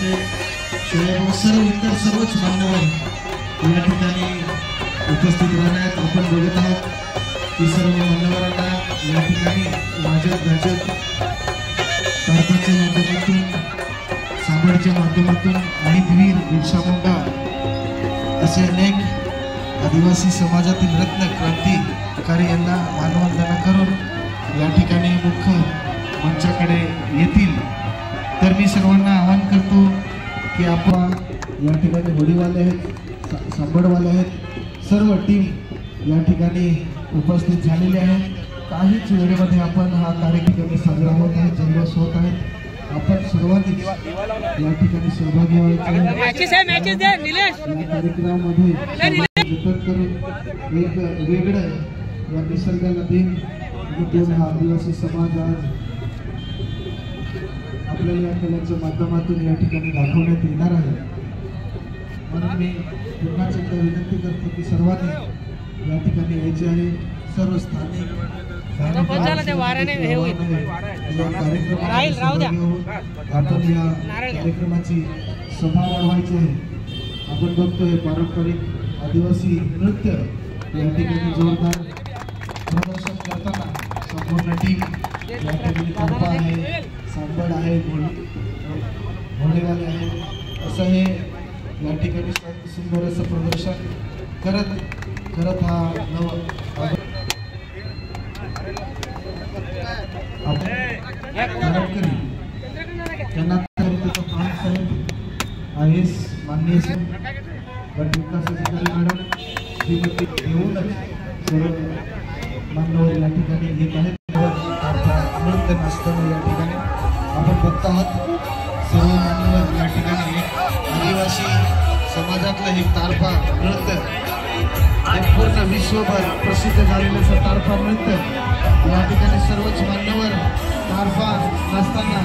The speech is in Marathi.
होते शिवाय सर्व इतर सर्वच मान्यवर या ठिकाणी उपस्थित राहण्यात आपण बघत आहोत की सर्व मान्यवरांना या ठिकाणी वाजत गाजत तारकाच्या माध्यमातून सांबडच्या माध्यमातून शहीदवीर बिरसा मुंडा असे अनेक आदिवासी समाजातील रत्न क्रांतिकारी यांना मानवंदना करून या ठिकाणी मुख्य मंचाकडे येतील। तर मी सर्वांना आवाहन करतो की आपण या ठिकाणी होडीवाले आहेत, सांबडवाले आहेत, सर्व टीम या ठिकाणी उपस्थित झालेले आहेत। काहीच वेळेमध्ये आपण हा कार्यक्रम साजरा होत आहे, जल्लोष होत आहे। आपण सर्वांनी या ठिकाणी सहभागी व्हायचे कार्यक्रमामध्ये जतन करून एक वेगळं या निसर्गाला देईन हा आदिवासी समाज आज आपल्याला या कलेच्या माध्यमातून या ठिकाणी दाखवण्यात येणार आहे। म्हणून मी पुन्हा एकदा विनंती करतो की सर्वांनी या ठिकाणी यायचे आहे। सर्व स्थानिक आपण या कार्यक्रमाची सभा वाढवायची आहे। आपण बघतोय पारंपरिक आदिवासी नृत्य या ठिकाणी जोरदार प्रदर्शन करताना संपूर्ण टीम या ठिकाणी तारपा आहे, सांबड आहे, घोडेवाले आहे, असं हे या ठिकाणी सुंदर असं प्रदर्शन करत हा त्यांना IAS माननीय गट विकास अधिकारी मॅडम श्रीमती घेऊनच सर्व मान्यवर या ठिकाणी येत आहेत। नृत्य नसताना या ठिकाणी आपण बघत आहात सर्व मान्यवर या ठिकाणी आदिवासी समाजातलं हे तारपा नृत्य पूर्ण विश्वभर प्रसिद्ध झालेलं तारपा नृत्य या ठिकाणी सर्वच मान्यवर तारपा नसताना